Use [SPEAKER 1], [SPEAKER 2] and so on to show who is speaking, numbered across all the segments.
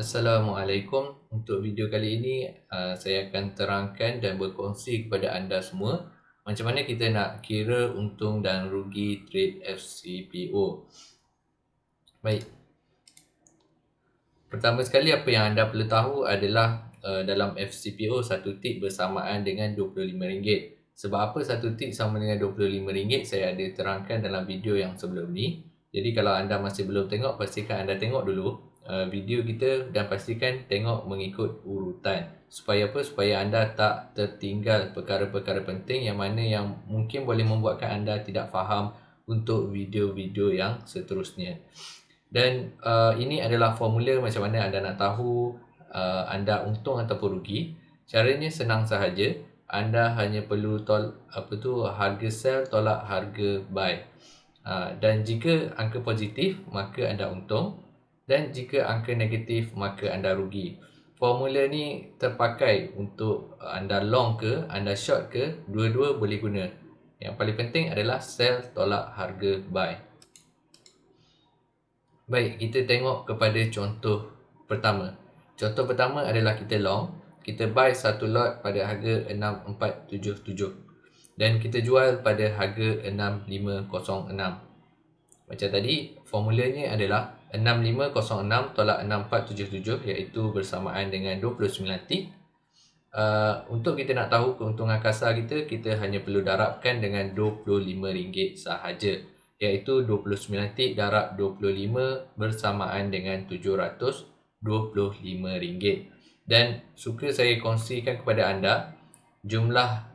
[SPEAKER 1] Assalamualaikum. Untuk video kali ini saya akan terangkan dan berkongsi kepada anda semua macam mana kita nak kira untung dan rugi trade FCPO. Baik. Pertama sekali apa yang anda perlu tahu adalah dalam FCPO satu tik bersamaan dengan RM25. Sebab apa satu tik sama dengan RM25 saya ada terangkan dalam video yang sebelum ni. Jadi kalau anda masih belum tengok, pastikan anda tengok dulu video kita dan pastikan tengok mengikut urutan. Supaya apa? Supaya anda tak tertinggal perkara-perkara penting yang mana yang mungkin boleh membuatkan anda tidak faham untuk video-video yang seterusnya. Dan ini adalah formula macam mana anda nak tahu anda untung ataupun rugi. Caranya senang sahaja. Anda hanya perlu harga sell tolak harga buy. Dan jika angka positif maka anda untung, dan jika angka negatif maka anda rugi. Formula ni terpakai untuk anda long ke, anda short ke, dua-dua boleh guna. Yang paling penting adalah sell tolak harga buy. Baik, kita tengok kepada contoh pertama. Contoh pertama adalah kita long. Kita buy satu lot pada harga 6477 dan kita jual pada harga 6506. Macam tadi, formulanya adalah 6506 tolak 6477 iaitu bersamaan dengan 29 tik. Untuk kita nak tahu keuntungan kasar kita, kita hanya perlu darabkan dengan RM25 sahaja, iaitu 29 tik darab 25 bersamaan dengan RM725. Dan suka saya kongsikan kepada anda jumlah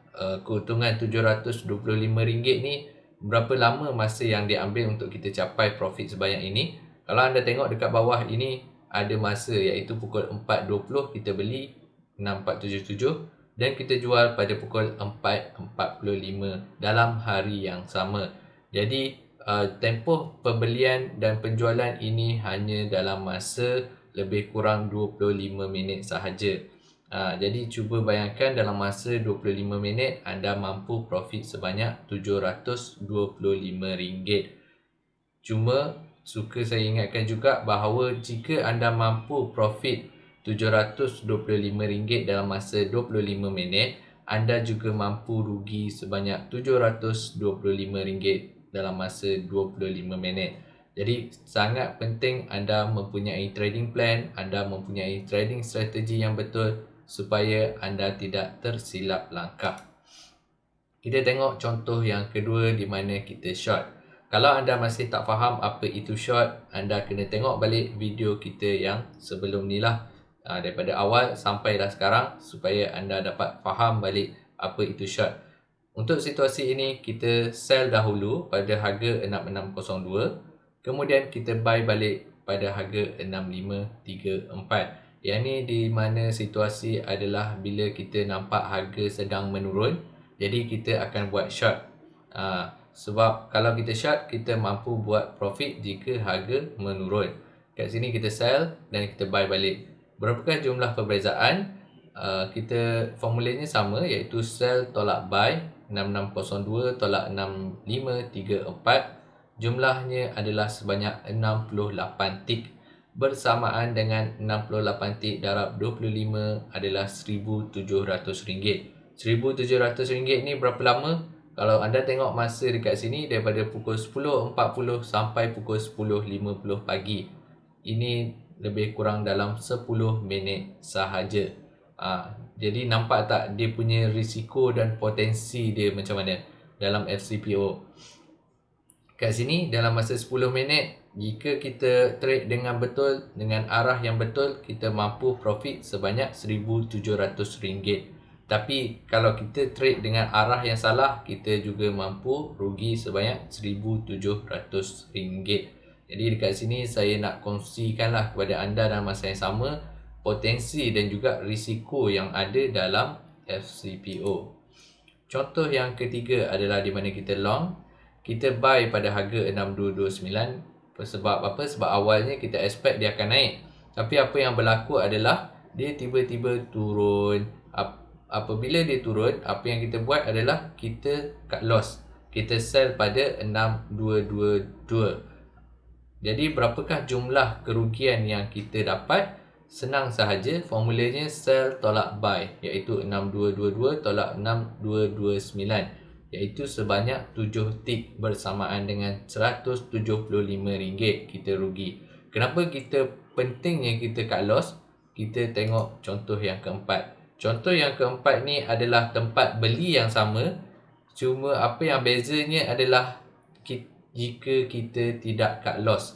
[SPEAKER 1] keuntungan RM725 ni, berapa lama masa yang diambil untuk kita capai profit sebanyak ini. Kalau anda tengok dekat bawah ini ada masa, iaitu pukul 4.20 kita beli 6477 dan kita jual pada pukul 4.45 dalam hari yang sama. Jadi tempoh pembelian dan penjualan ini hanya dalam masa lebih kurang 25 minit sahaja. Jadi cuba bayangkan dalam masa 25 minit anda mampu profit sebanyak RM725. Cuma suka saya ingatkan juga bahawa jika anda mampu profit RM725 dalam masa 25 minit, anda juga mampu rugi sebanyak RM725 dalam masa 25 minit. Jadi sangat penting anda mempunyai trading plan, anda mempunyai trading strategi yang betul supaya anda tidak tersilap langkah. Kita tengok contoh yang kedua di mana kita short. Kalau anda masih tak faham apa itu short, anda kena tengok balik video kita yang sebelum ni lah, daripada awal sampai dah sekarang, supaya anda dapat faham balik apa itu short. Untuk situasi ini kita sell dahulu pada harga 6602, kemudian kita buy balik pada harga 6534. Yang ni di mana situasi adalah bila kita nampak harga sedang menurun, jadi kita akan buat short. Sebab kalau kita short, kita mampu buat profit jika harga menurun. Kat sini kita sell dan kita buy balik. Berapakah jumlah perbezaan? Kita formulanya sama, iaitu sell tolak buy 6602 tolak 6534. Jumlahnya adalah sebanyak 68 tik. Bersamaan dengan 68 tik darab 25 adalah RM1,700. RM1,700 ni berapa lama? Kalau anda tengok masa dekat sini, daripada pukul 10.40 sampai pukul 10.50 pagi. Ini lebih kurang dalam 10 minit sahaja. Jadi nampak tak dia punya risiko dan potensi dia macam mana dalam FCPO. Kat sini dalam masa 10 minit, jika kita trade dengan betul, dengan arah yang betul, kita mampu profit sebanyak RM1,700. Tapi kalau kita trade dengan arah yang salah, kita juga mampu rugi sebanyak RM1,700. Jadi dekat sini saya nak kongsikanlah kepada anda dalam masa yang sama potensi dan juga risiko yang ada dalam FCPO. Contoh yang ketiga adalah di mana kita long. Kita buy pada harga 6229. Sebab apa? Sebab awalnya kita expect dia akan naik. Tapi apa yang berlaku adalah dia tiba-tiba turun. Apabila dia turun, apa yang kita buat adalah kita cut loss. Kita sell pada 6222. Jadi berapakah jumlah kerugian yang kita dapat? Senang sahaja, formulanya sell tolak buy, iaitu 6222 tolak 6229, iaitu sebanyak 7 tick bersamaan dengan RM175 kita rugi. Kenapa kita pentingnya kita cut loss? Kita tengok contoh yang keempat. Contoh yang keempat ni adalah tempat beli yang sama, cuma apa yang bezanya adalah jika kita tidak cut loss.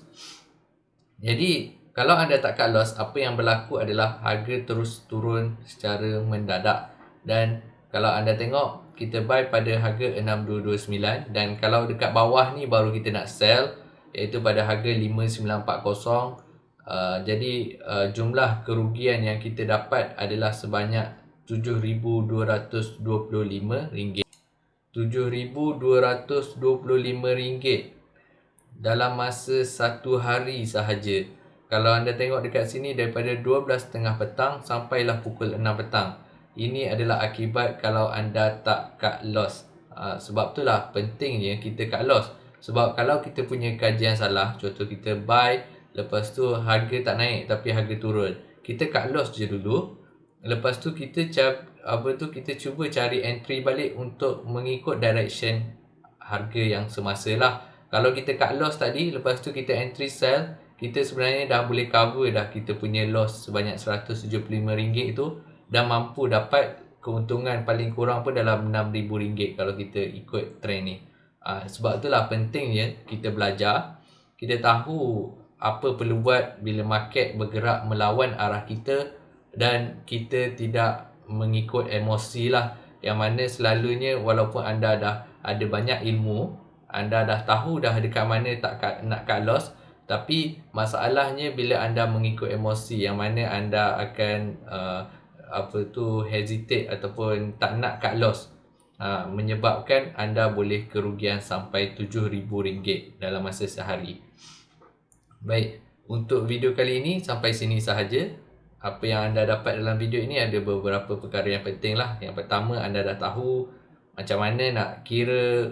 [SPEAKER 1] Jadi kalau anda tak cut loss, apa yang berlaku adalah harga terus turun secara mendadak. Dan kalau anda tengok, kita buy pada harga 6229, dan kalau dekat bawah ni baru kita nak sell, iaitu pada harga 5940. Jadi jumlah kerugian yang kita dapat adalah sebanyak RM7,225. RM7,225 dalam masa 1 hari sahaja. Kalau anda tengok dekat sini, daripada 12.30 petang sampailah pukul 6 petang. Ini adalah akibat kalau anda tak cut loss. Sebab itulah pentingnya kita cut loss. Sebab kalau kita punya kajian salah, contoh kita buy, lepas tu harga tak naik tapi harga turun, kita cut loss je dulu. Lepas tu kita cuba cari entry balik untuk mengikut direction harga yang semasa lah. Kalau kita cut loss tadi, lepas tu kita entry sell, kita sebenarnya dah boleh cover dah kita punya loss sebanyak RM175 itu, dan mampu dapat keuntungan paling kurang pun dalam RM6,000 kalau kita ikut trend ni. Sebab itulah pentingnya kita belajar. Kita tahu apa perlu buat bila market bergerak melawan arah kita, dan kita tidak mengikut emosi lah. Yang mana selalunya walaupun anda dah ada banyak ilmu, anda dah tahu dah dekat mana nak cut loss, tapi masalahnya bila anda mengikut emosi, yang mana anda akan hesitate ataupun tak nak cut loss, menyebabkan anda boleh kerugian sampai RM7,000 dalam masa sehari. Baik, untuk video kali ini sampai sini sahaja. Apa yang anda dapat dalam video ini ada beberapa perkara yang penting lah. Yang pertama, anda dah tahu macam mana nak kira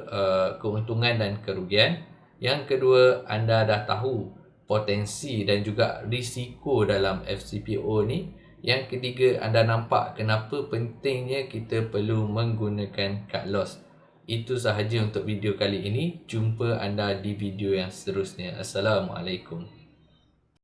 [SPEAKER 1] keuntungan dan kerugian. Yang kedua, anda dah tahu potensi dan juga risiko dalam FCPO ni. Yang ketiga, anda nampak kenapa pentingnya kita perlu menggunakan cut loss. Itu sahaja untuk video kali ini. Jumpa anda di video yang seterusnya. Assalamualaikum.